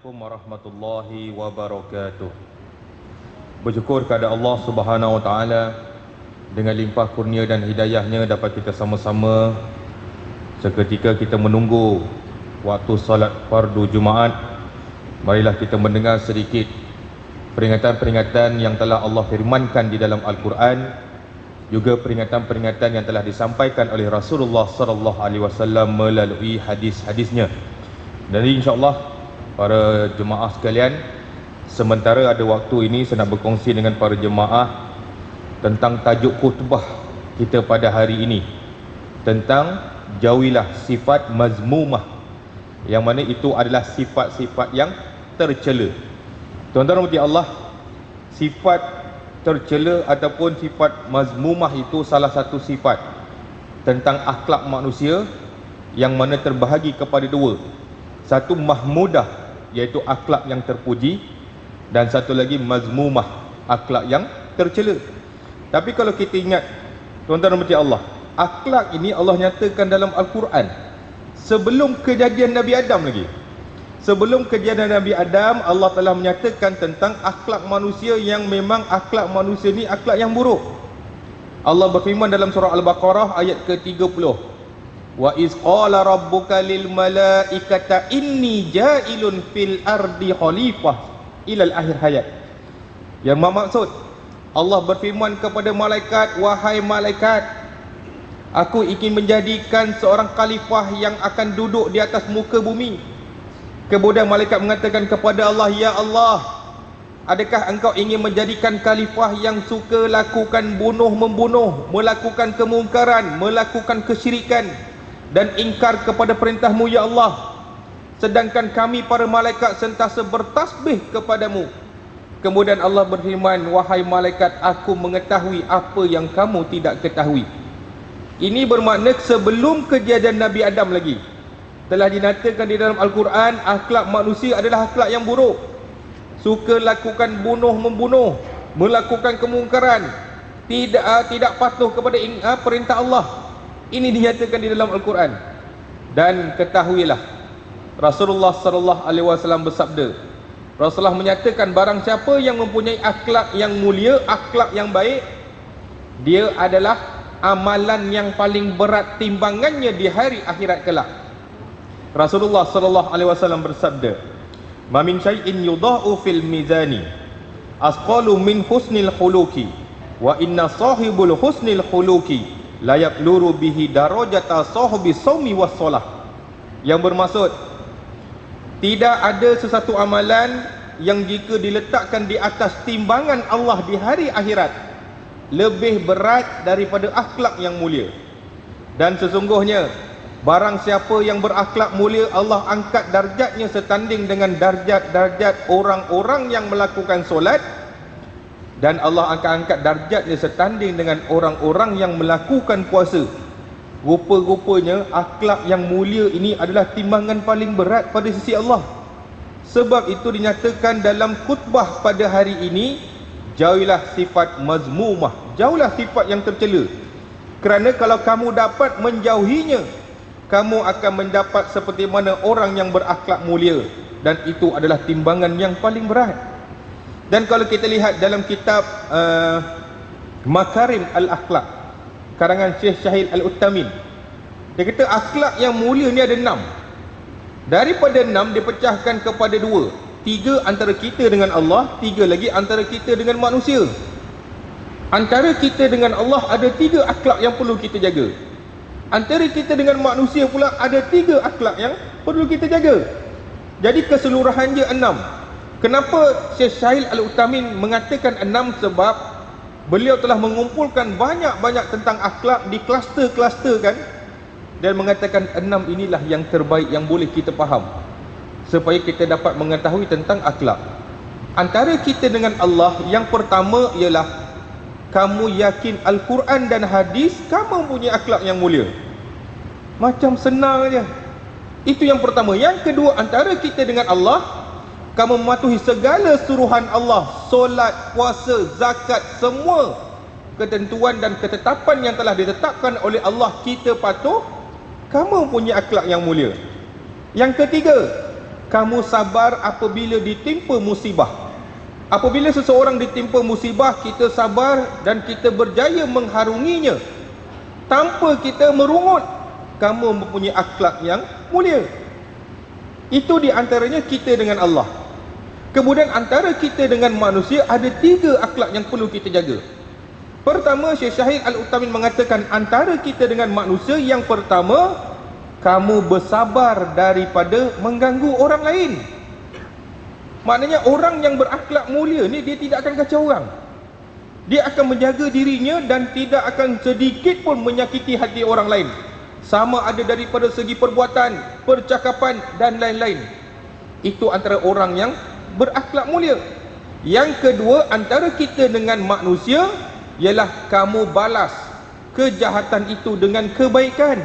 Assalamualaikum warahmatullahi wabarakatuh. Bersyukur kepada Allah Subhanahu wa taala, dengan limpah kurnia dan hidayahnya dapat kita sama-sama seketika kita menunggu waktu salat fardu Jumaat. Marilah kita mendengar sedikit peringatan-peringatan yang telah Allah firmankan di dalam Al-Quran, juga peringatan-peringatan yang telah disampaikan oleh Rasulullah sallallahu alaihi wasallam melalui hadis-hadisnya. Dan insya-Allah para jemaah sekalian, sementara ada waktu ini saya nak berkongsi dengan para jemaah tentang tajuk khutbah kita pada hari ini, tentang jauhilah sifat mazmumah, yang mana itu adalah sifat-sifat yang tercela. Tuan-tuan rahmati Allah, sifat tercela ataupun sifat mazmumah itu salah satu sifat tentang akhlak manusia yang mana terbahagi kepada dua. Satu mahmudah, iaitu akhlak yang terpuji, dan satu lagi mazmumah, akhlak yang tercela. Tapi kalau kita ingat, tuan-tuan rahmati Allah, akhlak ini Allah nyatakan dalam Al-Quran sebelum kejadian Nabi Adam lagi. Sebelum kejadian Nabi Adam, Allah telah menyatakan tentang akhlak manusia yang memang akhlak manusia ni akhlak yang buruk. Allah berfirman dalam surah Al-Baqarah ayat ke-30, wa iz qala rabbuka lil malaikata inni ja'ilun fil ardi khalifah, ilal akhir hayat. Yang bermaksud, Allah berfirman kepada malaikat, wahai malaikat, aku ingin menjadikan seorang khalifah yang akan duduk di atas muka bumi. Kemudian malaikat mengatakan kepada Allah, ya Allah, adakah engkau ingin menjadikan khalifah yang suka lakukan bunuh-membunuh, melakukan kemungkaran, melakukan kesyirikan dan ingkar kepada perintahmu ya Allah, sedangkan kami para malaikat sentiasa bertasbih kepadamu. Kemudian Allah berfirman, wahai malaikat, aku mengetahui apa yang kamu tidak ketahui. Ini bermakna sebelum kejadian Nabi Adam lagi telah dinyatakan di dalam Al-Quran, akhlak manusia adalah akhlak yang buruk, suka lakukan bunuh-membunuh, melakukan kemungkaran, tidak patuh kepada perintah Allah. Ini dinyatakan di dalam Al-Quran. Dan ketahuilah, Rasulullah sallallahu alaihi wasallam bersabda, Rasulullah menyatakan barang siapa yang mempunyai akhlak yang mulia, akhlak yang baik, dia adalah amalan yang paling berat timbangannya di hari akhirat kelak. Rasulullah sallallahu alaihi wasallam bersabda, ma min syai'in yudha'u fil mizani asqalu min husnil khuluqi wa inna sahibul husnil khuluqi la yaqluru bihi darajata sahibi shaumi was shalah. Yang bermaksud, tidak ada sesuatu amalan yang jika diletakkan di atas timbangan Allah di hari akhirat lebih berat daripada akhlak yang mulia. Dan sesungguhnya barang siapa yang berakhlak mulia, Allah angkat darjatnya setanding dengan darjat-darjat orang-orang yang melakukan solat, dan Allah akan angkat darjatnya setanding dengan orang-orang yang melakukan puasa. Rupa-rupanya akhlak yang mulia ini adalah timbangan paling berat pada sisi Allah. Sebab itu dinyatakan dalam khutbah pada hari ini, jauhilah sifat mazmumah, jauhilah sifat yang tercela. Kerana kalau kamu dapat menjauhinya, kamu akan mendapat seperti mana orang yang berakhlak mulia, dan itu adalah timbangan yang paling berat. Dan kalau kita lihat dalam kitab Makarim Al-Akhlaq karangan Syekh Syahid Al-Uttamin, dia kata akhlak yang mulia ni ada 6. Daripada 6 dipecahkan kepada 2. 3 antara kita dengan Allah, 3 lagi antara kita dengan manusia. Antara kita dengan Allah ada 3 akhlak yang perlu kita jaga. Antara kita dengan manusia pula ada 3 akhlak yang perlu kita jaga. Jadi keseluruhan dia 6. Kenapa Syekh Syahid Al-Uttamin mengatakan 6? Sebab beliau telah mengumpulkan banyak-banyak tentang akhlak, di kluster-kluster kan, dan mengatakan 6 inilah yang terbaik yang boleh kita faham supaya kita dapat mengetahui tentang akhlak. Antara kita dengan Allah, yang pertama ialah kamu yakin Al-Quran dan hadis, kamu punya akhlak yang mulia. Macam senang aja. Itu yang pertama. Yang kedua, antara kita dengan Allah, kamu mematuhi segala suruhan Allah, solat, puasa, zakat, semua ketentuan dan ketetapan yang telah ditetapkan oleh Allah kita patuh, kamu punya akhlak yang mulia. Yang ketiga, kamu sabar apabila ditimpa musibah. Apabila seseorang ditimpa musibah, kita sabar dan kita berjaya mengharunginya tanpa kita merungut, kamu mempunyai akhlak yang mulia. Itu di antaranya kita dengan Allah. Kemudian antara kita dengan manusia ada 3 akhlak yang perlu kita jaga. Pertama, Syekh Syahid Al-Utamin mengatakan antara kita dengan manusia, yang pertama, kamu bersabar daripada mengganggu orang lain. Maknanya orang yang berakhlak mulia ni, dia tidak akan kacau orang. Dia akan menjaga dirinya dan tidak akan sedikit pun menyakiti hati orang lain. Sama ada daripada segi perbuatan, percakapan dan lain-lain. Itu antara orang yang berakhlak mulia. Yang kedua, antara kita dengan manusia ialah kamu balas kejahatan itu dengan kebaikan.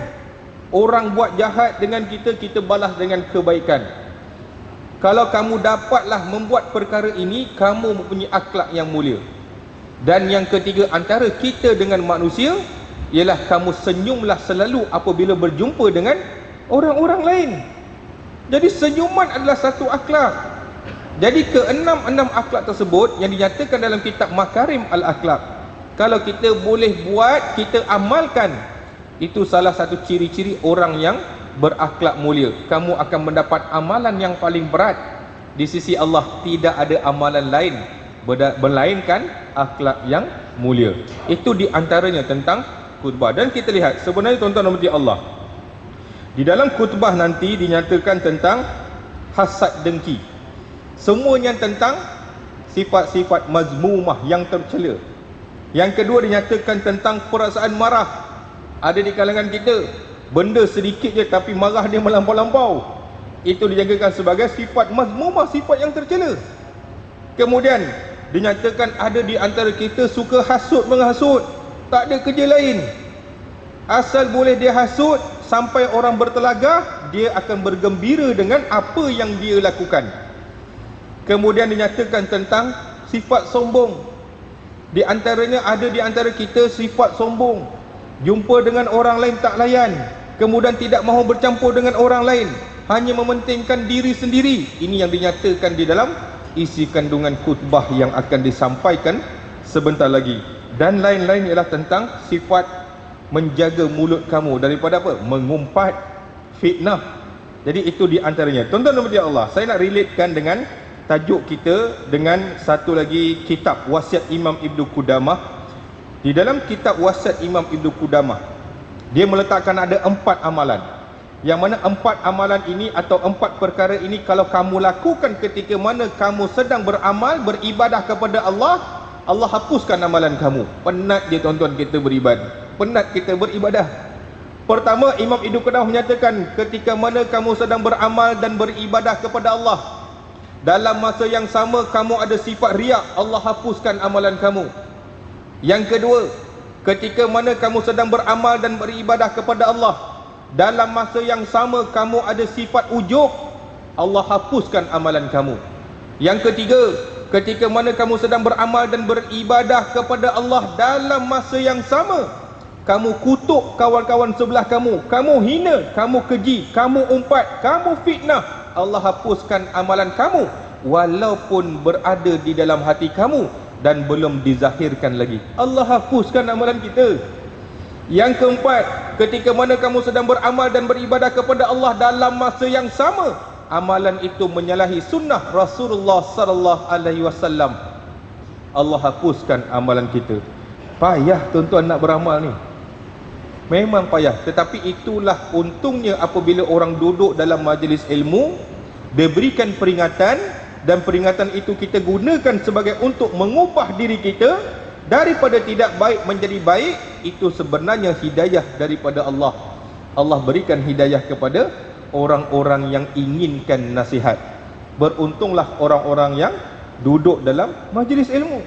Orang buat jahat dengan kita, kita balas dengan kebaikan. Kalau kamu dapatlah membuat perkara ini, kamu mempunyai akhlak yang mulia. Dan yang ketiga, antara kita dengan manusia ialah kamu senyumlah selalu apabila berjumpa dengan orang-orang lain. Jadi senyuman adalah satu akhlak. Jadi keenam akhlak tersebut yang dinyatakan dalam kitab Makarim Al-Akhlak, kalau kita boleh buat, kita amalkan, itu salah satu ciri-ciri orang yang berakhlak mulia. Kamu akan mendapat amalan yang paling berat di sisi Allah. Tidak ada amalan lain melainkan akhlak yang mulia. Itu di antaranya tentang khutbah. Dan kita lihat sebenarnya tuan-tuan dan puan Allah, di dalam khutbah nanti dinyatakan tentang hasad dengki. Semuanya tentang sifat-sifat mazmumah yang tercela. Yang kedua dinyatakan tentang perasaan marah. Ada di kalangan kita, benda sedikit je tapi marah dia melampau-lampau. Itu dijagakan sebagai sifat mazmumah, sifat yang tercela. Kemudian dinyatakan ada di antara kita suka hasut menghasut, tak ada kerja lain. Asal boleh dia hasut, sampai orang bertelagah, dia akan bergembira dengan apa yang dia lakukan. Kemudian dinyatakan tentang sifat sombong. Di antaranya ada di antara kita sifat sombong, jumpa dengan orang lain tak layan, kemudian tidak mahu bercampur dengan orang lain, hanya mementingkan diri sendiri. Ini yang dinyatakan di dalam isi kandungan khutbah yang akan disampaikan sebentar lagi. Dan lain-lain ialah tentang sifat menjaga mulut kamu daripada apa? Mengumpat fitnah. Jadi itu di antaranya. Tuan-tuan dan puan Allah, saya nak relatekan dengan tajuk kita dengan satu lagi kitab wasiat Imam Ibnu Qudamah. Di dalam kitab wasiat Imam Ibnu Qudamah, dia meletakkan ada 4 amalan. Yang mana 4 amalan ini atau 4 perkara ini, kalau kamu lakukan ketika mana kamu sedang beramal, beribadah kepada Allah, Allah hapuskan amalan kamu. Penat dia tuan-tuan kita beribadah, penat kita beribadah. Pertama, Imam Ibnu Qudamah menyatakan ketika mana kamu sedang beramal dan beribadah kepada Allah, dalam masa yang sama kamu ada sifat riak, Allah hapuskan amalan kamu. Yang kedua, ketika mana kamu sedang beramal dan beribadah kepada Allah, dalam masa yang sama kamu ada sifat ujub, Allah hapuskan amalan kamu. Yang ketiga, ketika mana kamu sedang beramal dan beribadah kepada Allah, dalam masa yang sama kamu kutuk kawan-kawan sebelah kamu, kamu hina, kamu keji, kamu umpat, kamu fitnah, Allah hapuskan amalan kamu walaupun berada di dalam hati kamu dan belum dizahirkan lagi. Allah hapuskan amalan kita. Yang keempat, ketika mana kamu sedang beramal dan beribadah kepada Allah, dalam masa yang sama amalan itu menyalahi sunnah Rasulullah sallallahu alaihi wasallam, Allah hapuskan amalan kita. Payah tuan-tuan nak beramal ni, memang payah. Tetapi itulah untungnya apabila orang duduk dalam majlis ilmu, diberikan peringatan, dan peringatan itu kita gunakan sebagai untuk mengubah diri kita daripada tidak baik menjadi baik. Itu sebenarnya hidayah daripada Allah. Allah berikan hidayah kepada orang-orang yang inginkan nasihat. Beruntunglah orang-orang yang duduk dalam majlis ilmu.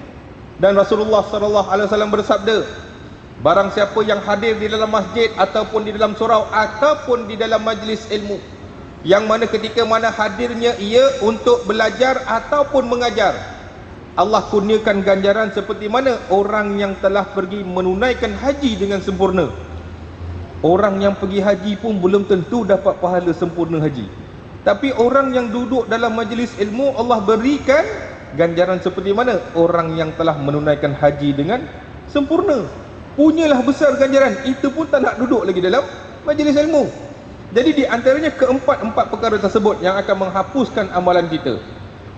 Dan Rasulullah sallallahu alaihi wasallam bersabda, barang siapa yang hadir di dalam masjid ataupun di dalam surau ataupun di dalam majlis ilmu, yang mana ketika mana hadirnya ia untuk belajar ataupun mengajar, Allah kurniakan ganjaran seperti mana orang yang telah pergi menunaikan haji dengan sempurna. Orang yang pergi haji pun belum tentu dapat pahala sempurna haji. Tapi orang yang duduk dalam majlis ilmu, Allah berikan ganjaran seperti mana? Orang yang telah menunaikan haji dengan sempurna, punyalah besar ganjaran. Itu pun tak nak duduk lagi dalam majlis ilmu. Jadi di antaranya keempat perkara tersebut yang akan menghapuskan amalan kita.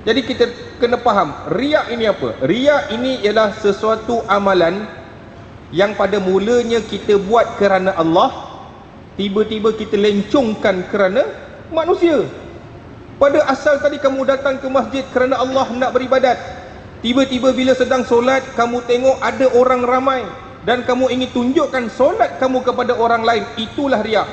Jadi kita kena faham, riak ini apa? Riak ini ialah sesuatu amalan yang pada mulanya kita buat kerana Allah, tiba-tiba kita lencongkan kerana manusia. Pada asal tadi kamu datang ke masjid kerana Allah nak beribadat, tiba-tiba bila sedang solat kamu tengok ada orang ramai dan kamu ingin tunjukkan solat kamu kepada orang lain, itulah riak.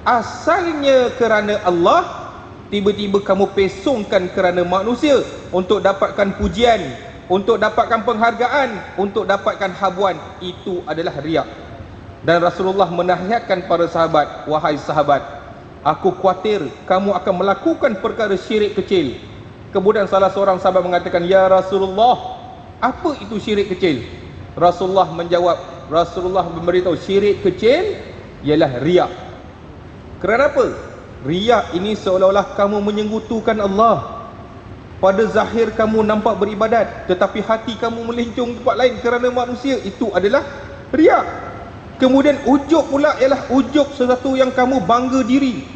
Asalnya kerana Allah, tiba-tiba kamu pesongkan kerana manusia untuk dapatkan pujian, untuk dapatkan penghargaan, untuk dapatkan habuan. Itu adalah riak. Dan Rasulullah menasihatkan para sahabat, wahai sahabat, aku khawatir kamu akan melakukan perkara syirik kecil. Kemudian salah seorang sahabat mengatakan, ya Rasulullah, apa itu syirik kecil? Rasulullah menjawab, Rasulullah memberitahu syirik kecil ialah riak. Kerana apa? Riak ini seolah-olah kamu menyekutukan Allah. Pada zahir kamu nampak beribadat, tetapi hati kamu melencong tempat lain kerana manusia. Itu adalah riak. Kemudian ujub pula ialah ujub sesuatu yang kamu bangga diri.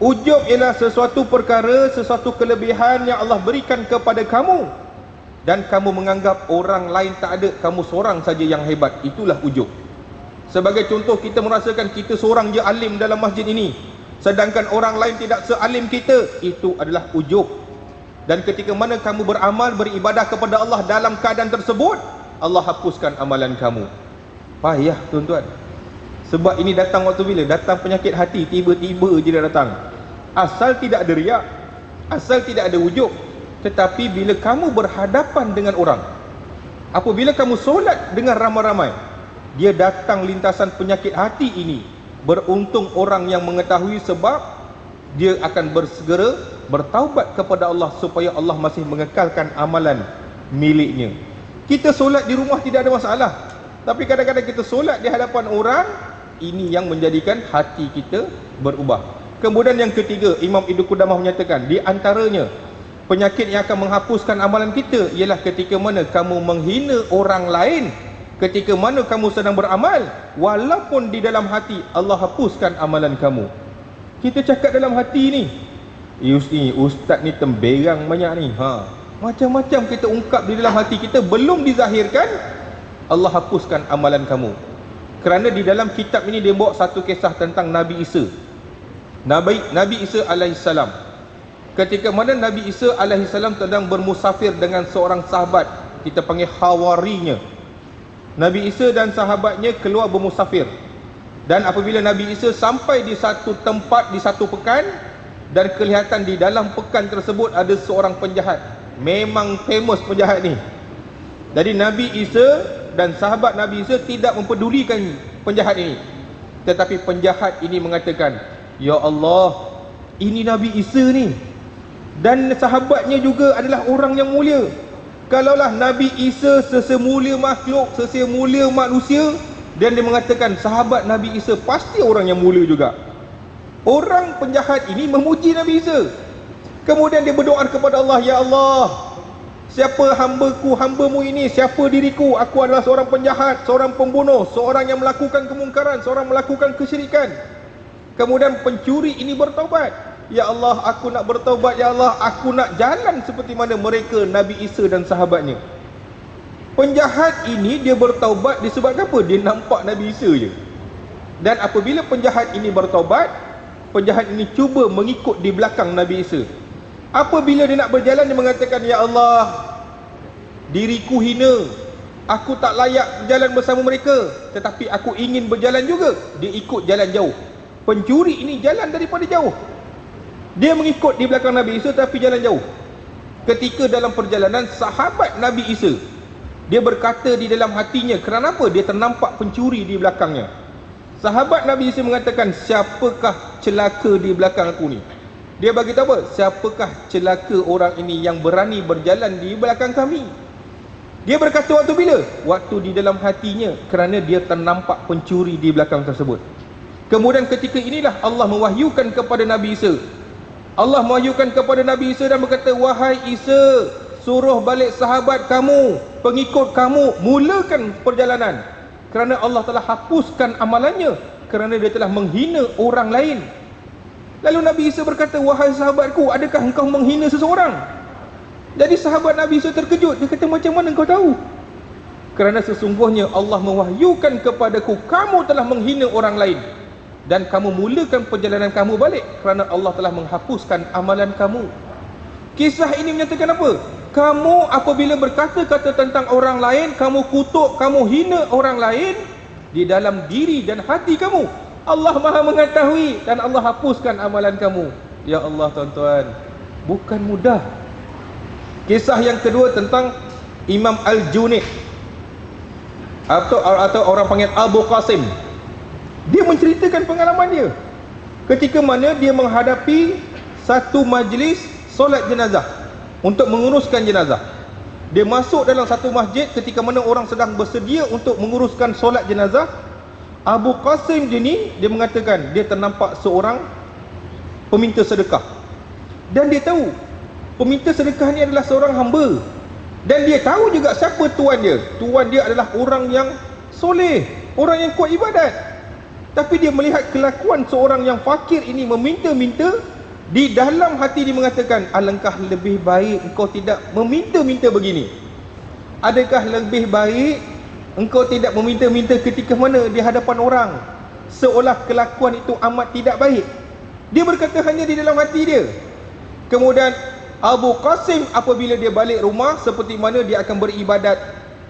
Ujub ialah sesuatu perkara, sesuatu kelebihan yang Allah berikan kepada kamu, dan kamu menganggap orang lain tak ada, kamu seorang saja yang hebat. Itulah ujub. Sebagai contoh, kita merasakan kita seorang je alim dalam masjid ini, sedangkan orang lain tidak sealim kita. Itu adalah ujub. Dan ketika mana kamu beramal, beribadah kepada Allah dalam keadaan tersebut, Allah hapuskan amalan kamu. Payah tuan-tuan. Sebab ini datang waktu bila? Datang penyakit hati, tiba-tiba je dia datang. Asal tidak ada riak, asal tidak ada ujub. Tetapi bila kamu berhadapan dengan orang, apabila kamu solat dengan ramai-ramai, dia datang lintasan penyakit hati ini, beruntung orang yang mengetahui, sebab dia akan bersegera bertaubat kepada Allah supaya Allah masih mengekalkan amalan miliknya. Kita solat di rumah tidak ada masalah, tapi kadang-kadang kita solat di hadapan orang, ini yang menjadikan hati kita berubah. Kemudian yang ketiga, Imam Ibnu Qudamah menyatakan, di antaranya penyakit yang akan menghapuskan amalan kita ialah ketika mana kamu menghina orang lain ketika mana kamu sedang beramal, walaupun di dalam hati Allah hapuskan amalan kamu. Kita cakap dalam hati ni, ustaz ni temberang banyak ni, macam-macam kita ungkap di dalam hati kita, belum dizahirkan, Allah hapuskan amalan kamu. Kerana di dalam kitab ini dia bawa satu kisah tentang Nabi Isa. Nabi Isa alaihissalam, ketika mana Nabi Isa alaihissalam sedang bermusafir dengan seorang sahabat, kita panggil hawarinya. Nabi Isa dan sahabatnya keluar bermusafir, dan apabila Nabi Isa sampai di satu tempat, di satu pekan, dan kelihatan di dalam pekan tersebut ada seorang penjahat. Memang famous penjahat ni. Jadi Nabi Isa dan sahabat Nabi Isa tidak mempedulikan penjahat ini, tetapi penjahat ini mengatakan, ya Allah, ini Nabi Isa ni, dan sahabatnya juga adalah orang yang mulia. Kalaulah Nabi Isa sesemulia makhluk, sesemulia manusia, dan dia mengatakan sahabat Nabi Isa pasti orang yang mulia juga. Orang penjahat ini memuji Nabi Isa. Kemudian dia berdoa kepada Allah, ya Allah, siapa hambamu ini, siapa diriku? Aku adalah seorang penjahat, seorang pembunuh, seorang yang melakukan kemungkaran, seorang melakukan kesyirikan. Kemudian pencuri ini bertaubat. Ya Allah, aku nak bertaubat. Ya Allah, aku nak jalan seperti mana mereka, Nabi Isa dan sahabatnya. Penjahat ini dia bertaubat disebabkan apa? Dia nampak Nabi Isa je. Dan apabila penjahat ini bertaubat, penjahat ini cuba mengikut di belakang Nabi Isa. Apabila dia nak berjalan, dia mengatakan, ya Allah, diriku hina, aku tak layak berjalan bersama mereka, tetapi aku ingin berjalan juga. Dia ikut jalan jauh. Pencuri ini jalan daripada jauh, dia mengikut di belakang Nabi Isa tapi jalan jauh. Ketika dalam perjalanan, sahabat Nabi Isa, dia berkata di dalam hatinya, kerana apa? Dia ternampak pencuri di belakangnya. Sahabat Nabi Isa mengatakan, siapakah celaka di belakang aku ni? Dia bagi tahu apa? Siapakah celaka orang ini yang berani berjalan di belakang kami? Dia berkata waktu bila? Waktu di dalam hatinya, kerana dia ternampak pencuri di belakang tersebut. Kemudian ketika inilah Allah mewahyukan kepada Nabi Isa, Allah mewahyukan kepada Nabi Isa dan berkata, wahai Isa, suruh balik sahabat kamu, pengikut kamu, mulakan perjalanan. Kerana Allah telah hapuskan amalannya, kerana dia telah menghina orang lain. Lalu Nabi Isa berkata, wahai sahabatku, adakah engkau menghina seseorang? Jadi sahabat Nabi Isa terkejut. Dia kata, macam mana engkau tahu? Kerana sesungguhnya Allah mewahyukan kepadaku, kamu telah menghina orang lain, dan kamu mulakan perjalanan kamu balik, kerana Allah telah menghapuskan amalan kamu. Kisah ini menyatakan apa? Kamu apabila berkata-kata tentang orang lain, kamu kutuk, kamu hina orang lain, di dalam diri dan hati kamu, Allah Maha mengetahui, dan Allah hapuskan amalan kamu. Ya Allah tuan-tuan, bukan mudah. Kisah yang kedua tentang Imam Al-Junaid, atau orang panggil Abu Qasim. Dia menceritakan pengalaman dia ketika mana dia menghadapi satu majlis solat jenazah, untuk menguruskan jenazah. Dia masuk dalam satu masjid ketika mana orang sedang bersedia untuk menguruskan solat jenazah. Abu Qasim dia mengatakan dia ternampak seorang peminta sedekah, dan dia tahu peminta sedekah ni adalah seorang hamba, dan dia tahu juga siapa tuan dia. Tuan dia adalah orang yang soleh, orang yang kuat ibadat. Tapi dia melihat kelakuan seorang yang fakir ini meminta-minta. Di dalam hati dia mengatakan, alangkah lebih baik engkau tidak meminta-minta begini. Adakah lebih baik engkau tidak meminta-minta ketika mana di hadapan orang, seolah kelakuan itu amat tidak baik. Dia berkata hanya di dalam hati dia. Kemudian Abu Qasim apabila dia balik rumah, seperti mana dia akan beribadat,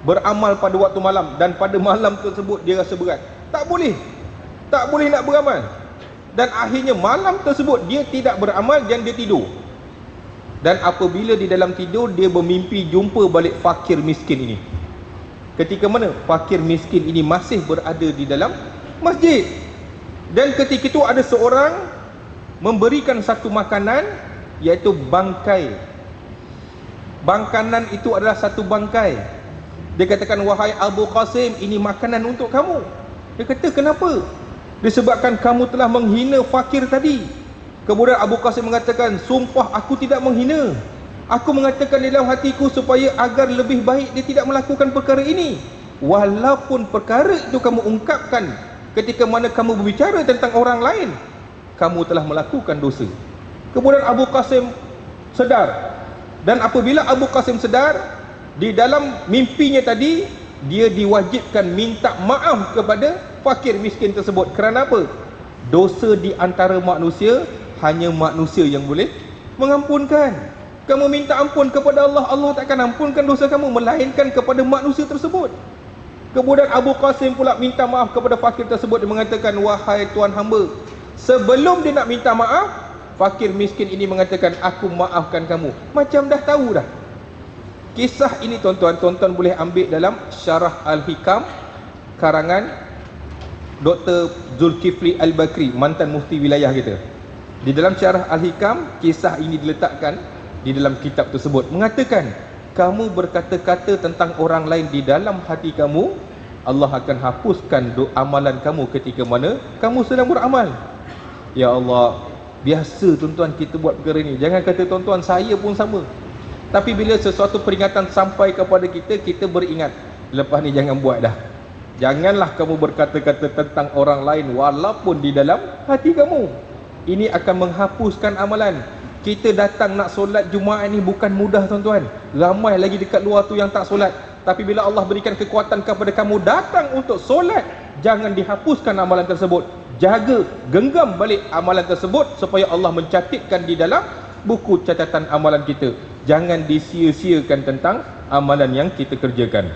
beramal pada waktu malam, dan pada malam tersebut dia rasa berat. Tak boleh nak beramal. Dan akhirnya malam tersebut dia tidak beramal dan dia tidur. Dan apabila di dalam tidur, dia bermimpi jumpa balik fakir miskin ini. Ketika mana fakir miskin ini masih berada di dalam masjid. Dan ketika itu ada seorang memberikan satu makanan, iaitu bangkai. Makanan itu adalah satu bangkai. Dia katakan, wahai Abu Qasim, ini makanan untuk kamu. Dia kata, kenapa? Disebabkan kamu telah menghina fakir tadi. Kemudian Abu Qasim mengatakan, sumpah aku tidak menghina. Aku mengatakan di dalam hatiku supaya agar lebih baik dia tidak melakukan perkara ini. Walaupun perkara itu kamu ungkapkan ketika mana kamu berbicara tentang orang lain, kamu telah melakukan dosa. Kemudian Abu Qasim sedar. Dan apabila Abu Qasim sedar, di dalam mimpinya tadi, dia diwajibkan minta maaf kepada fakir miskin tersebut. Kerana apa? Dosa di antara manusia, hanya manusia yang boleh mengampunkan. Kamu minta ampun kepada Allah, Allah takkan ampunkan dosa kamu, melainkan kepada manusia tersebut. Kemudian Abu Qasim pula minta maaf kepada fakir tersebut. Dia mengatakan, wahai tuan hamba, sebelum dia nak minta maaf, fakir miskin ini mengatakan, aku maafkan kamu. Macam dah tahu dah. Kisah ini tuan-tuan boleh ambil dalam Syarah Al-Hikam karangan Dr. Zulkifli Al-Bakri, mantan mufti wilayah kita. Di dalam Syarah Al-Hikam, kisah ini diletakkan di dalam kitab tersebut, mengatakan, kamu berkata-kata tentang orang lain di dalam hati kamu, Allah akan hapuskan amalan kamu ketika mana kamu sedang beramal. Ya Allah, biasa tuan-tuan kita buat perkara ni. Jangan kata tuan-tuan, saya pun sama. Tapi bila sesuatu peringatan sampai kepada kita, kita beringat, lepas ni jangan buat dah. Janganlah kamu berkata-kata tentang orang lain walaupun di dalam hati kamu. Ini akan menghapuskan amalan. Kita datang nak solat Jumaat ni bukan mudah tuan-tuan. Ramai lagi dekat luar tu yang tak solat. Tapi bila Allah berikan kekuatan kepada kamu datang untuk solat, jangan dihapuskan amalan tersebut. Jaga, genggam balik amalan tersebut supaya Allah mencatatkan di dalam buku catatan amalan kita. Jangan disia-siakan tentang amalan yang kita kerjakan.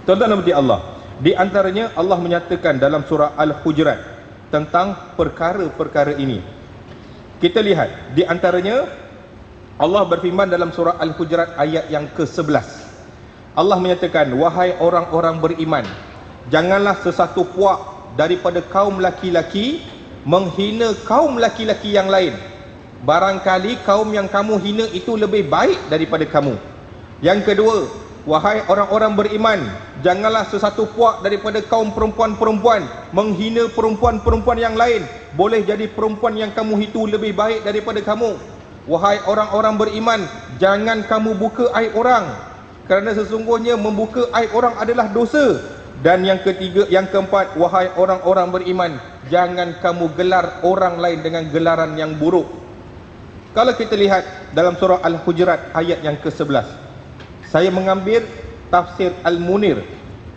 Tuan-tuan dan puan Allah, di antaranya Allah menyatakan dalam surah Al-Hujurat tentang perkara-perkara ini. Kita lihat di antaranya, Allah berfirman dalam surah Al-Hujurat ayat yang ke-11. Allah menyatakan, wahai orang-orang beriman, janganlah sesatu puak daripada kaum laki-laki menghina kaum laki-laki yang lain. Barangkali kaum yang kamu hina itu lebih baik daripada kamu. Yang kedua, wahai orang-orang beriman, janganlah sesatu puak daripada kaum perempuan-perempuan menghina perempuan-perempuan yang lain. Boleh jadi perempuan yang kamu itu lebih baik daripada kamu. Wahai orang-orang beriman, jangan kamu buka aib orang, kerana sesungguhnya membuka aib orang adalah dosa. Dan yang ketiga, yang keempat, wahai orang-orang beriman, jangan kamu gelar orang lain dengan gelaran yang buruk. Kalau kita lihat dalam surah Al-Hujurat ayat yang ke-11, saya mengambil tafsir Al-Munir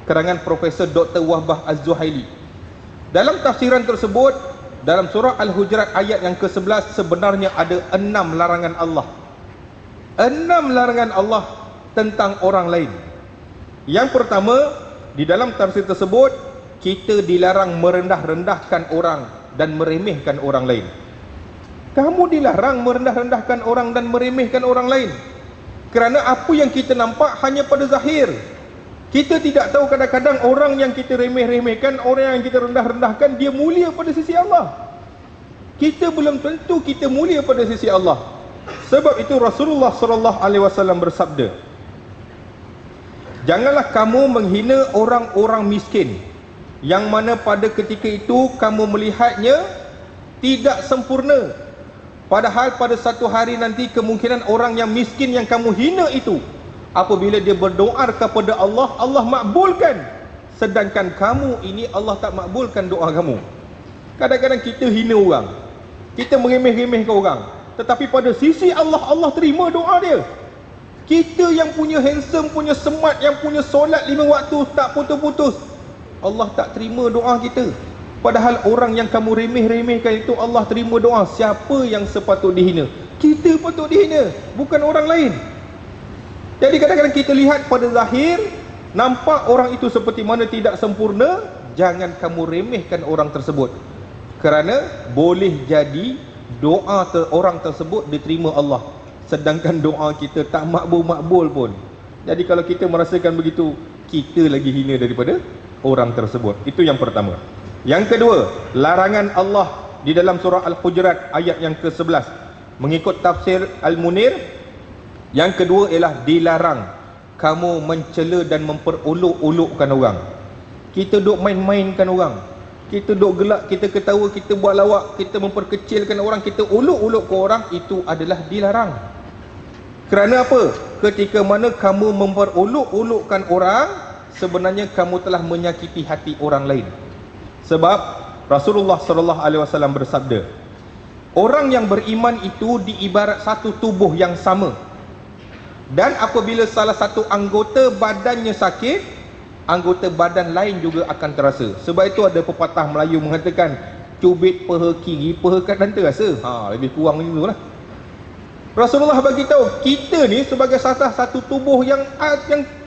karangan Profesor Dr. Wahbah Az-Zuhaili. Dalam tafsiran tersebut, dalam surah Al-Hujurat ayat yang ke-11, sebenarnya ada 6 larangan Allah. 6 larangan Allah tentang orang lain. Yang pertama, di dalam tafsir tersebut, kita dilarang merendah-rendahkan orang dan meremehkan orang lain. Kamu dilarang merendah-rendahkan orang dan meremehkan orang lain, kerana apa yang kita nampak hanya pada zahir. Kita tidak tahu kadang-kadang orang yang kita remeh-remehkan, orang yang kita rendah-rendahkan, dia mulia pada sisi Allah. Kita belum tentu kita mulia pada sisi Allah. Sebab itu Rasulullah SAW bersabda, janganlah kamu menghina orang-orang miskin, yang mana pada ketika itu kamu melihatnya tidak sempurna, padahal pada satu hari nanti kemungkinan orang yang miskin yang kamu hina itu, apabila dia berdoa kepada Allah, Allah makbulkan, sedangkan kamu ini Allah tak makbulkan doa kamu. Kadang-kadang kita hina orang, kita meremeh-remehkan orang, tetapi pada sisi Allah, Allah terima doa dia. Kita yang punya handsome, punya smart, yang punya solat 5 waktu tak putus-putus, Allah tak terima doa kita. Padahal orang yang kamu remeh-remehkan itu Allah terima doa. Siapa yang sepatut dihina? Kita patut dihina, bukan orang lain. Jadi kadang-kadang kita lihat pada zahir, nampak orang itu seperti mana tidak sempurna, jangan kamu remehkan orang tersebut, kerana boleh jadi doa orang tersebut diterima Allah, sedangkan doa kita tak makbul-makbul pun. Jadi kalau kita merasakan begitu, kita lagi hina daripada orang tersebut. Itu yang pertama. Yang kedua, larangan Allah di dalam surah Al-Hujurat ayat yang ke-11, mengikut tafsir Al-Munir, yang kedua ialah dilarang kamu mencela dan memperolok-olokkan orang. Kita duk main-mainkan orang, kita duk gelak, kita ketawa, kita buat lawak, kita memperkecilkan orang, kita olok-olok ke orang, itu adalah dilarang. Kerana apa? Ketika mana kamu memperolok-olokkan orang, sebenarnya kamu telah menyakiti hati orang lain. Sebab Rasulullah SAW bersabda, orang yang beriman itu diibarat satu tubuh yang sama, dan apabila salah satu anggota badannya sakit, anggota badan lain juga akan terasa. Sebab itu ada pepatah Melayu mengatakan, cubit peha kiri, peha kanan terasa. Lebih kurang macam itulah. Rasulullah bagi tahu kita ni sebagai salah satu tubuh yang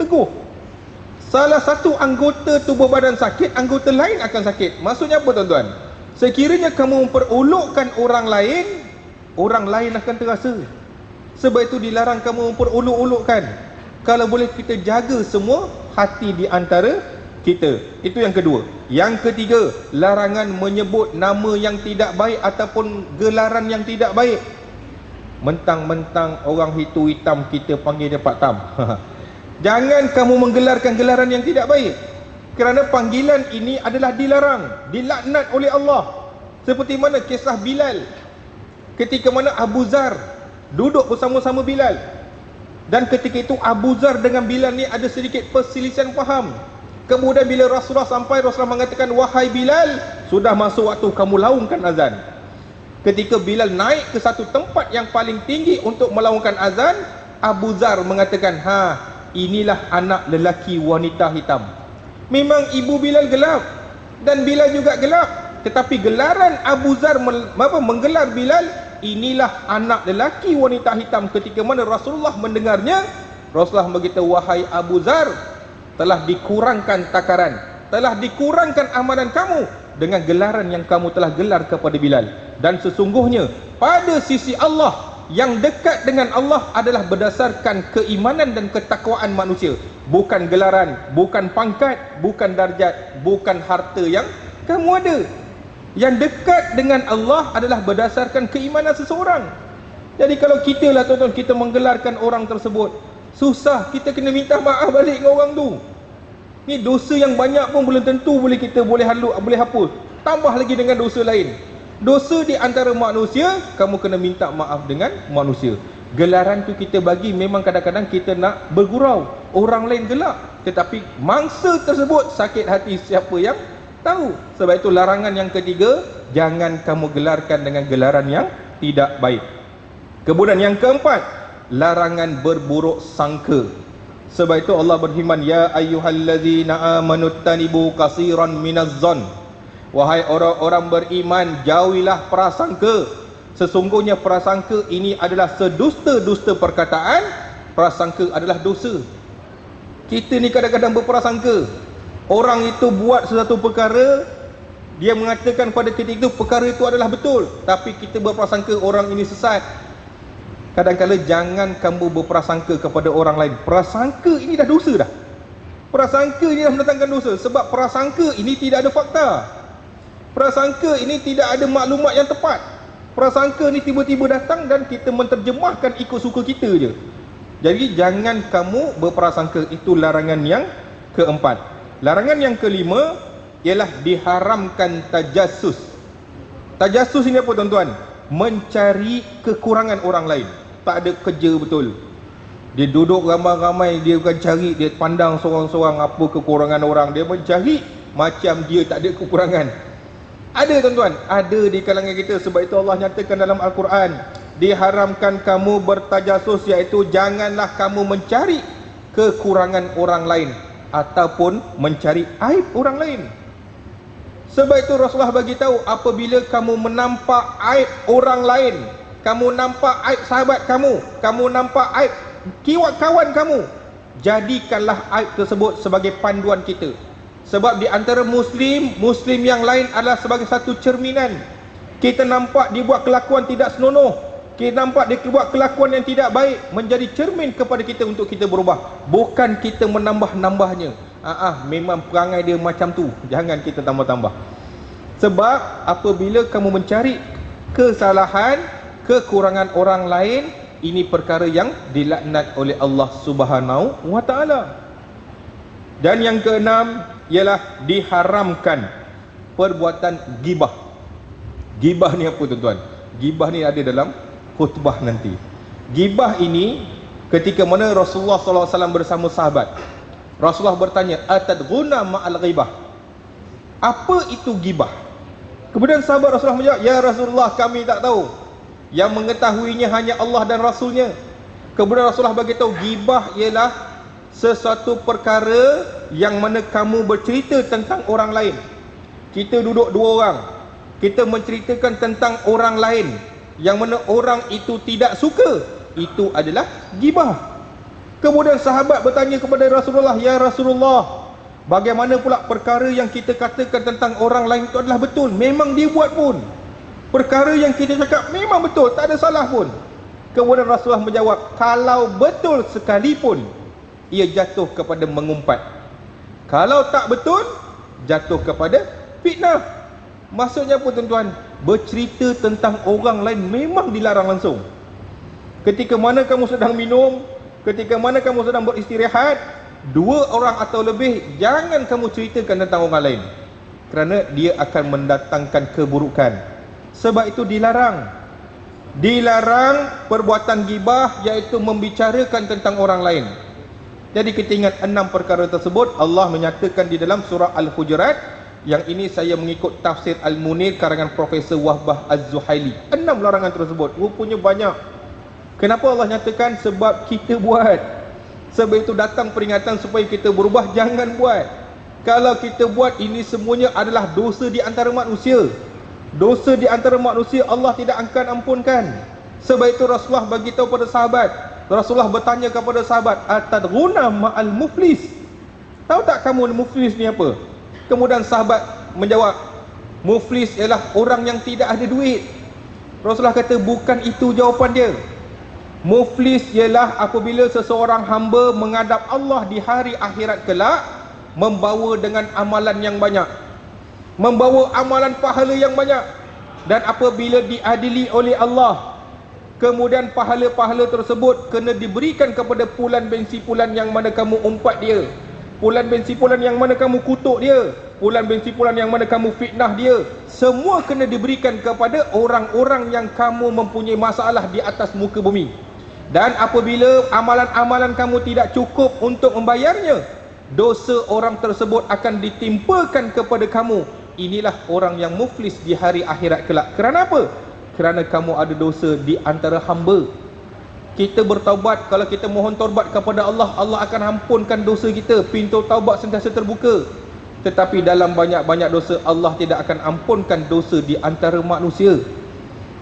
teguh. Salah satu anggota tubuh badan sakit, anggota lain akan sakit. Maksudnya apa tuan-tuan? Sekiranya kamu memperolokkan orang lain akan terasa. Sebab itu dilarang kamu memperolok-olokkan. Kalau boleh kita jaga semua hati di antara kita. Itu yang kedua. Yang ketiga, larangan menyebut nama yang tidak baik ataupun gelaran yang tidak baik. Mentang-mentang orang hitam kita panggil dia Pak Tam. Jangan kamu menggelarkan gelaran yang tidak baik, kerana panggilan ini adalah dilarang, dilaknat oleh Allah. Seperti mana kisah Bilal, ketika mana Abu Zar duduk bersama-sama Bilal, dan ketika itu Abu Zar dengan Bilal ni ada sedikit perselisihan faham. Kemudian bila Rasulullah sampai, Rasulullah mengatakan, wahai Bilal, sudah masuk waktu kamu laungkan azan. Ketika Bilal naik ke satu tempat yang paling tinggi untuk melaungkan azan, Abu Zar mengatakan, inilah anak lelaki wanita hitam. Memang ibu Bilal gelap dan Bilal juga gelap, tetapi gelaran Abu Zar menggelar Bilal, inilah anak lelaki wanita hitam. Ketika mana Rasulullah mendengarnya, Rasulullah beritahu, wahai Abu Zar, telah dikurangkan takaran, telah dikurangkan amalan kamu dengan gelaran yang kamu telah gelar kepada Bilal. Dan sesungguhnya pada sisi Allah, yang dekat dengan Allah adalah berdasarkan keimanan dan ketakwaan manusia, bukan gelaran, bukan pangkat, bukan darjat, bukan harta yang kamu ada. Yang dekat dengan Allah adalah berdasarkan keimanan seseorang. Jadi kalau kita lah tuan-tuan, kita menggelarkan orang tersebut, susah, kita kena minta maaf balik dengan orang tu. Ni dosa yang banyak pun belum tentu kita boleh hapus, tambah lagi dengan dosa lain. Dosa di antara manusia, kamu kena minta maaf dengan manusia. Gelaran tu kita bagi memang kadang-kadang kita nak bergurau, orang lain gelak, tetapi mangsa tersebut sakit hati siapa yang tahu. Sebab itu larangan yang ketiga, jangan kamu gelarkan dengan gelaran yang tidak baik. Kemudian yang keempat, larangan berburuk sangka. Sebab itu Allah berfirman, ya ayyuhallazina amanu tanibu katsiran minaz-zan. Wahai orang-orang beriman, jauhilah prasangka. Sesungguhnya prasangka ini adalah sedusta-dusta perkataan. Prasangka adalah dosa. Kita ni kadang-kadang berprasangka. Orang itu buat sesuatu perkara, dia mengatakan pada ketika itu perkara itu adalah betul, tapi kita berprasangka orang ini sesat. Kadang-kadang jangan kamu berprasangka kepada orang lain. Prasangka ini dah dosa dah. Prasangka ini dah mendatangkan dosa. Sebab prasangka ini tidak ada fakta. Prasangka ini tidak ada maklumat yang tepat. Prasangka ni tiba-tiba datang dan kita menterjemahkan ikut suka kita je. Jadi jangan kamu berprasangka. Itu larangan yang keempat. Larangan yang kelima ialah diharamkan tajassus. Tajassus ini apa tuan-tuan? Mencari kekurangan orang lain. Tak ada kerja betul, dia duduk ramai-ramai, dia bukan cari, dia pandang seorang-seorang apa kekurangan orang, dia mencari macam dia tak ada kekurangan. Ada tuan-tuan, ada di kalangan kita. Sebab itu Allah nyatakan dalam Al-Quran, diharamkan kamu bertajassus, iaitu janganlah kamu mencari kekurangan orang lain ataupun mencari aib orang lain. Sebab itu Rasulullah bagi tahu, apabila kamu menampak aib orang lain, kamu nampak aib sahabat kamu, kamu nampak aib kawan kamu, jadikanlah aib tersebut sebagai panduan kita. Sebab di antara Muslim yang lain adalah sebagai satu cerminan. Kita nampak dia buat kelakuan tidak senonoh, kita nampak dia buat kelakuan yang tidak baik, menjadi cermin kepada kita untuk kita berubah. Bukan kita menambah-nambahnya. Memang perangai dia macam tu, jangan kita tambah-tambah. Sebab apabila kamu mencari kesalahan, kekurangan orang lain, ini perkara yang dilaknat oleh Allah Subhanahu wa taala. Dan yang keenam ialah diharamkan perbuatan ghibah. Ghibah ni apa tuan-tuan? Ghibah ni ada dalam khutbah nanti. Ghibah ini ketika mana Rasulullah SAW bersama sahabat, Rasulullah bertanya, atadghuna ma'al ghibah? Apa itu ghibah? Kemudian sahabat Rasulullah menjawab, ya Rasulullah, kami tak tahu. Yang mengetahuinya hanya Allah dan Rasulnya. Kemudian Rasulullah beritahu, ghibah ialah sesuatu perkara yang mana kamu bercerita tentang orang lain. Kita duduk dua orang, kita menceritakan tentang orang lain yang mana orang itu tidak suka, itu adalah ghibah. Kemudian sahabat bertanya kepada Rasulullah, ya Rasulullah, bagaimana pula perkara yang kita katakan tentang orang lain itu adalah betul, memang dia buat pun, perkara yang kita cakap memang betul, tak ada salah pun. Kemudian Rasulullah menjawab, kalau betul sekalipun, ia jatuh kepada mengumpat. Kalau tak betul, jatuh kepada fitnah. Maksudnya apa tuan-tuan? Bercerita tentang orang lain memang dilarang langsung. Ketika mana kamu sedang minum, ketika mana kamu sedang beristirahat, dua orang atau lebih, jangan kamu ceritakan tentang orang lain, kerana dia akan mendatangkan keburukan. Sebab itu dilarang. Dilarang perbuatan ghibah, iaitu membicarakan tentang orang lain. Jadi kita ingat 6 perkara tersebut Allah menyatakan di dalam surah Al-Hujurat. Yang ini saya mengikut tafsir Al-Munir karangan Profesor Wahbah Az-Zuhaili. 6 larangan tersebut, rupanya banyak. Kenapa Allah nyatakan? Sebab kita buat. Sebab itu datang peringatan supaya kita berubah, jangan buat. Kalau kita buat, ini semuanya adalah dosa di antara manusia. Dosa di antara manusia Allah tidak akan ampunkan. Sebab itu Rasulullah bagi tahu pada sahabat. Rasulullah bertanya kepada sahabat, atadghuna ma'al muflis? Tahu tak kamu muflis ni apa? Kemudian sahabat menjawab, muflis ialah orang yang tidak ada duit. Rasulullah kata, bukan itu jawapan dia. Muflis ialah apabila seseorang hamba menghadap Allah di hari akhirat kelak, membawa dengan amalan yang banyak, membawa amalan pahala yang banyak, dan apabila diadili oleh Allah, kemudian pahala-pahala tersebut kena diberikan kepada pulan ben simpulan yang mana kamu umpat dia, pulan ben simpulan yang mana kamu kutuk dia, fulan bin si fulan yang mana kamu fitnah dia, semua kena diberikan kepada orang-orang yang kamu mempunyai masalah di atas muka bumi. Dan apabila amalan-amalan kamu tidak cukup untuk membayarnya, dosa orang tersebut akan ditimpakan kepada kamu. Inilah orang yang muflis di hari akhirat kelak. Kerana apa? Kerana kamu ada dosa di antara hamba. Kita bertaubat, kalau kita mohon taubat kepada Allah, Allah akan ampunkan dosa kita. Pintu taubat sentiasa terbuka. Tetapi dalam banyak-banyak dosa, Allah tidak akan ampunkan dosa di antara manusia.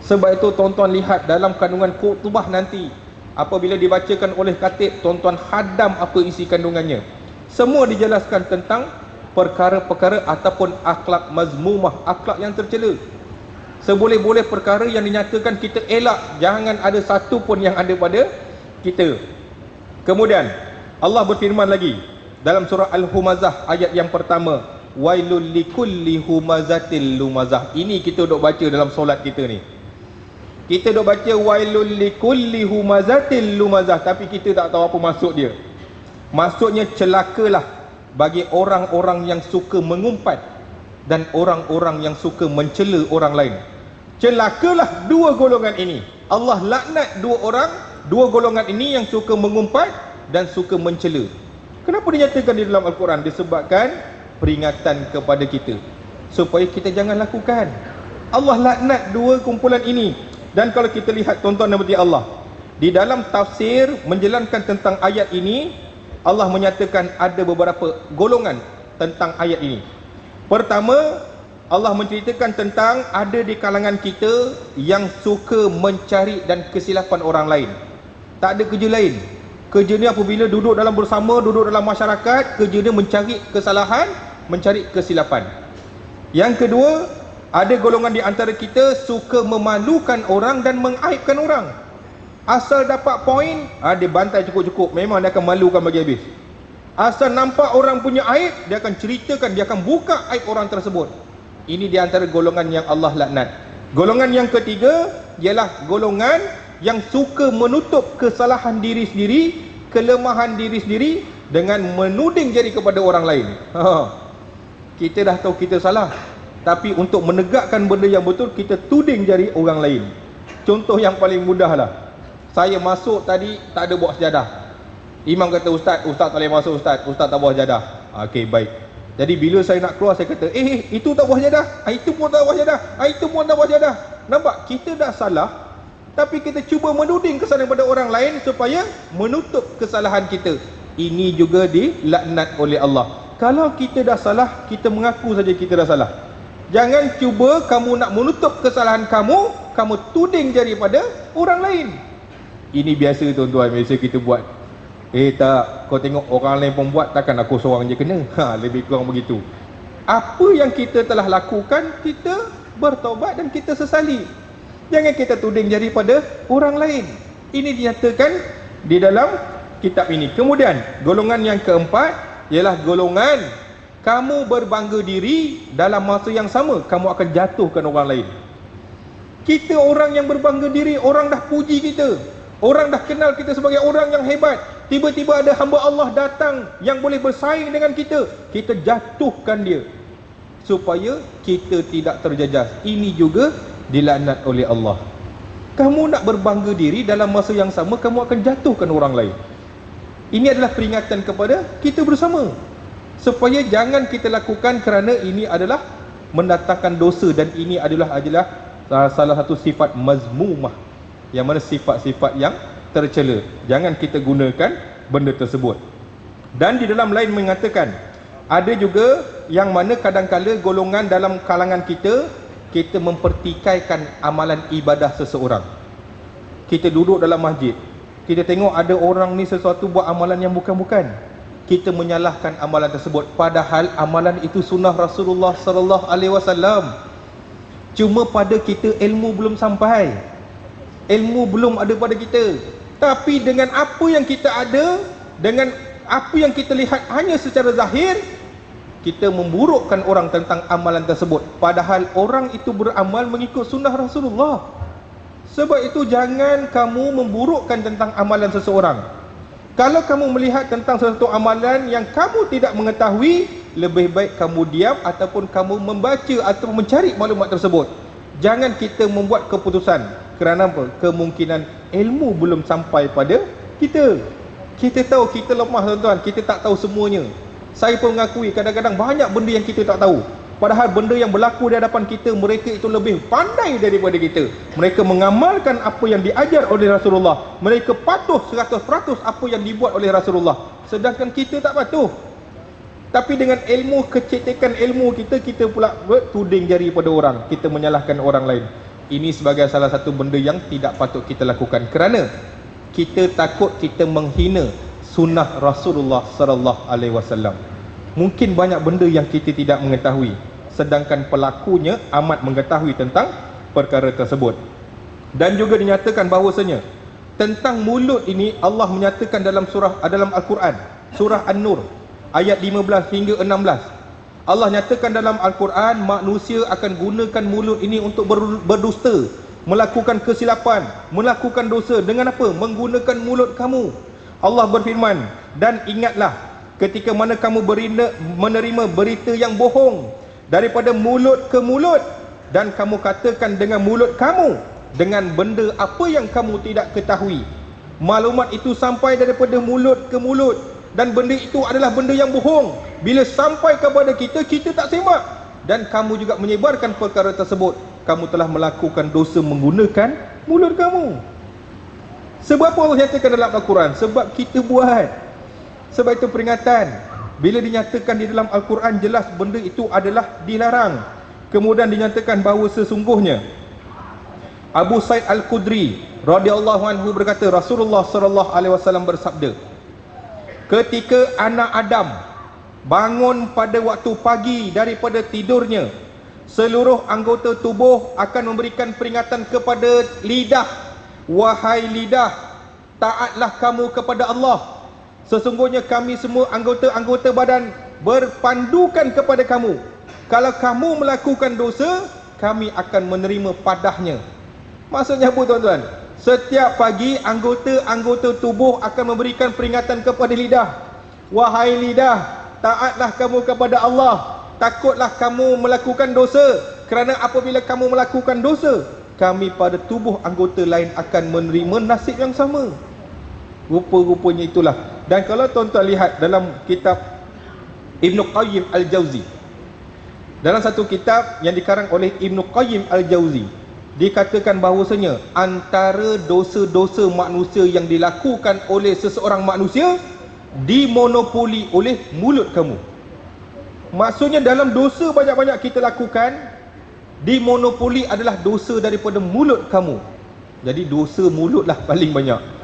Sebab itu tuan-tuan lihat dalam kandungan khutbah nanti, apabila dibacakan oleh khatib, tuan-tuan hadam apa isi kandungannya. Semua dijelaskan tentang perkara-perkara ataupun akhlak mazmumah, akhlak yang tercela. Seboleh-boleh perkara yang dinyatakan kita elak, jangan ada satu pun yang ada pada kita. Kemudian Allah berfirman lagi dalam surah Al-Humazah ayat yang pertama, wailul likulli humazatil lumazah. Ini kita duk baca dalam solat kita ni. Kita duk baca wailul likulli humazatil lumazah, tapi kita tak tahu apa maksud dia. Maksudnya celakalah bagi orang-orang yang suka mengumpat dan orang-orang yang suka mencela orang lain. Celakalah dua golongan ini. Allah laknat dua golongan ini yang suka mengumpat dan suka mencela. Kenapa dinyatakan di dalam Al-Quran? Disebabkan peringatan kepada kita supaya kita jangan lakukan. Allah laknat dua kumpulan ini. Dan kalau kita lihat tuan-tuan dan puan Allah, di dalam tafsir menjelaskan tentang ayat ini, Allah menyatakan ada beberapa golongan tentang ayat ini. Pertama, Allah menceritakan tentang ada di kalangan kita yang suka mencari dan kesilapan orang lain. Tak ada kerja lain. Kerja ni apabila duduk dalam bersama, duduk dalam masyarakat, kerja dia mencari kesalahan, mencari kesilapan. Yang kedua, ada golongan di antara kita suka memalukan orang dan mengaibkan orang. Asal dapat poin, dia bantai cukup-cukup, memang dia akan malukan bagi habis. Asal nampak orang punya aib, dia akan ceritakan, dia akan buka aib orang tersebut. Ini di antara golongan yang Allah laknat. Golongan yang ketiga ialah golongan yang suka menutup kesalahan diri sendiri, kelemahan diri sendiri dengan menuding jari kepada orang lain. Kita dah tahu kita salah, tapi untuk menegakkan benda yang betul, kita tuding jari orang lain. Contoh yang paling mudah lah, saya masuk tadi tak ada bawa sejadah. Imam kata, ustaz tak boleh masuk, ustaz tak bawa sejadah. Okey, baik. Jadi bila saya nak keluar, saya kata, itu tak bawa sejadah, itu pun tak bawa sejadah, itu pun tak bawa sejadah. Nampak? Kita dah salah, tapi kita cuba menuding kesalahan pada orang lain supaya menutup kesalahan kita. Ini juga dilaknat oleh Allah. Kalau kita dah salah, kita mengaku saja kita dah salah. Jangan cuba kamu nak menutup kesalahan kamu tuding jari pada orang lain. Ini biasa tuan-tuan, biasa kita buat. Tak, kau tengok orang lain pun buat, takkan aku seorang je kena. Lebih kurang begitu. Apa yang kita telah lakukan, kita bertaubat dan kita sesali. Jangan kita tuding jari pada orang lain. Ini dinyatakan di dalam kitab ini. Kemudian golongan yang keempat ialah golongan kamu berbangga diri, dalam masa yang sama kamu akan jatuhkan orang lain. Kita orang yang berbangga diri, orang dah puji kita, orang dah kenal kita sebagai orang yang hebat. Tiba-tiba ada hamba Allah datang yang boleh bersaing dengan kita, kita jatuhkan dia supaya kita tidak terjejas. Ini juga dilaknat oleh Allah. Kamu nak berbangga diri, dalam masa yang sama kamu akan jatuhkan orang lain. Ini adalah peringatan kepada kita bersama, supaya jangan kita lakukan, kerana ini adalah mendatangkan dosa. Dan ini adalah salah satu sifat mazmumah, yang mana sifat-sifat yang tercela. Jangan kita gunakan benda tersebut. Dan di dalam lain mengatakan, ada juga yang mana kadang-kala golongan dalam kalangan kita mempertikaikan amalan ibadah seseorang. Kita duduk dalam masjid, kita tengok ada orang ni sesuatu buat amalan yang bukan-bukan, kita menyalahkan amalan tersebut, padahal amalan itu sunnah Rasulullah sallallahu alaihi wasallam. Cuma pada kita ilmu belum sampai, ilmu belum ada pada kita. Tapi dengan apa yang kita ada, dengan apa yang kita lihat hanya secara zahir, kita memburukkan orang tentang amalan tersebut, padahal orang itu beramal mengikut sunnah Rasulullah. Sebab itu jangan kamu memburukkan tentang amalan seseorang. Kalau kamu melihat tentang sesuatu amalan yang kamu tidak mengetahui, lebih baik kamu diam ataupun kamu membaca atau mencari maklumat tersebut. Jangan kita membuat keputusan. Kerana apa? Kemungkinan ilmu belum sampai pada kita. Kita tahu kita lemah tuan-tuan, kita tak tahu semuanya. Saya pun mengakui kadang-kadang banyak benda yang kita tak tahu. Padahal benda yang berlaku di hadapan kita, mereka itu lebih pandai daripada kita. Mereka mengamalkan apa yang diajar oleh Rasulullah. Mereka patuh 100% apa yang dibuat oleh Rasulullah. Sedangkan kita tak patuh. Tapi dengan ilmu, kecetikan ilmu kita, kita pula bertuding jari pada orang. Kita menyalahkan orang lain. Ini sebagai salah satu benda yang tidak patut kita lakukan. Kerana kita takut kita menghina sunnah Rasulullah sallallahu alaihi wasallam. Mungkin banyak benda yang kita tidak mengetahui, sedangkan pelakunya amat mengetahui tentang perkara tersebut. Dan juga dinyatakan bahawasanya tentang mulut ini Allah menyatakan dalam dalam Al-Quran, surah An-Nur ayat 15 hingga 16. Allah nyatakan dalam Al-Quran, manusia akan gunakan mulut ini untuk berdusta, melakukan kesilapan, melakukan dosa. Dengan apa? Menggunakan mulut kamu. Allah berfirman, dan ingatlah ketika mana kamu menerima berita yang bohong daripada mulut ke mulut, dan kamu katakan dengan mulut kamu dengan benda apa yang kamu tidak ketahui. Maklumat itu sampai daripada mulut ke mulut, dan benda itu adalah benda yang bohong. Bila sampai kepada kita, kita tak semak, dan kamu juga menyebarkan perkara tersebut. Kamu telah melakukan dosa menggunakan mulut kamu. Sebab apa Allah nyatakan dalam Al-Quran? Sebab kita buat. Sebab itu peringatan. Bila dinyatakan di dalam Al-Quran, jelas benda itu adalah dilarang. Kemudian dinyatakan bahawa sesungguhnya Abu Sa'id Al-Khudri radhiyallahu anhu berkata, Rasulullah sallallahu alaihi wasallam bersabda, ketika anak Adam bangun pada waktu pagi daripada tidurnya, seluruh anggota tubuh akan memberikan peringatan kepada lidah. Wahai lidah, taatlah kamu kepada Allah. Sesungguhnya kami semua anggota-anggota badan berpandukan kepada kamu. Kalau kamu melakukan dosa, kami akan menerima padahnya. Maksudnya apa tuan-tuan? Setiap pagi anggota-anggota tubuh akan memberikan peringatan kepada lidah. Wahai lidah, taatlah kamu kepada Allah. Takutlah kamu melakukan dosa. Kerana apabila kamu melakukan dosa, kami pada tubuh anggota lain akan menerima nasib yang sama. Rupa-rupanya itulah. Dan kalau tuan-tuan lihat dalam kitab Ibn Qayyim Al-Jauzi, dalam satu kitab yang dikarang oleh Ibn Qayyim Al-Jauzi, dikatakan bahawasanya antara dosa-dosa manusia yang dilakukan oleh seseorang manusia dimonopoli oleh mulut kamu. Maksudnya dalam dosa banyak-banyak kita lakukan, dimonopoli adalah dosa daripada mulut kamu. Jadi dosa mulutlah paling banyak.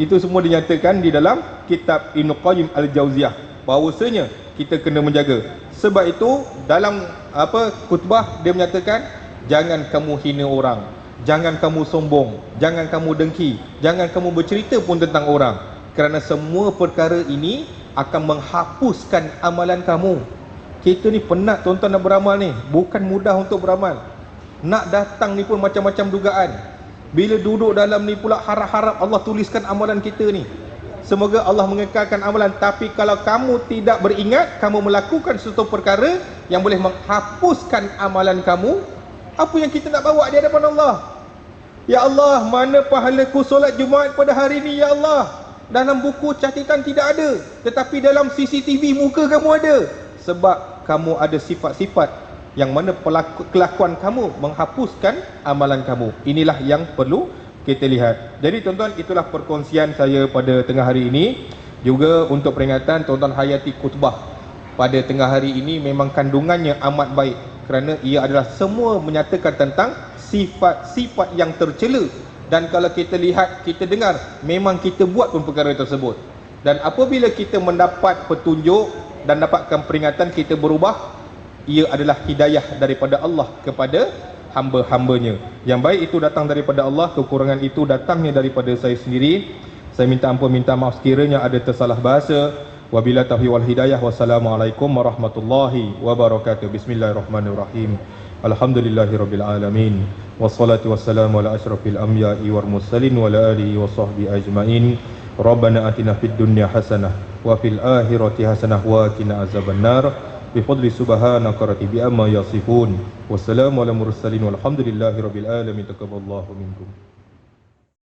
Itu semua dinyatakan di dalam kitab Ibn Qayyim Al-Jauziyah, bahawasanya kita kena menjaga. Sebab itu dalam khutbah dia menyatakan, jangan kamu hina orang, jangan kamu sombong, jangan kamu dengki, jangan kamu bercerita pun tentang orang. Kerana semua perkara ini akan menghapuskan amalan kamu. Kita ni penat tuan-tuan nak beramal ni. Bukan mudah untuk beramal. Nak datang ni pun macam-macam dugaan. Bila duduk dalam ni pula harap-harap Allah tuliskan amalan kita ni. Semoga Allah mengekalkan amalan. Tapi kalau kamu tidak beringat, kamu melakukan sesuatu perkara yang boleh menghapuskan amalan kamu, apa yang kita nak bawa di hadapan Allah? Ya Allah, mana pahalaku solat Jumaat pada hari ni, ya Allah? Dalam buku catatan tidak ada, tetapi dalam CCTV muka kamu ada. Sebab kamu ada sifat-sifat yang mana kelakuan kamu menghapuskan amalan kamu. Inilah yang perlu kita lihat. Jadi tuan-tuan, itulah perkongsian saya pada tengah hari ini. Juga untuk peringatan, tuan-tuan hayati khutbah pada tengah hari ini memang kandungannya amat baik. Kerana ia adalah semua menyatakan tentang sifat-sifat yang tercela. Dan kalau kita lihat, kita dengar, memang kita buat pun perkara tersebut. Dan apabila kita mendapat petunjuk dan dapatkan peringatan, kita berubah, ia adalah hidayah daripada Allah kepada hamba-hambanya. Yang baik itu datang daripada Allah, kekurangan itu datangnya daripada saya sendiri. Saya minta ampun, minta maaf sekiranya ada tersalah bahasa. Wabillahi taufiq wal hidayah. Wassalamualaikum warahmatullahi wabarakatuh. Bismillahirrahmanirrahim. Alhamdulillahirabbil alamin. Wassalatu wassalamu ala asyrafil anbiya'i wal mursalin wa ala alihi wa sahbihi ajmain. Rabbana atina fid dunya hasanah wa fil akhirati hasanah wa qina azabannar. بفضل سبحانك رتب أما يصفون والسلام على المرسلين والحمد لله رب العالمين تقبل الله منكم.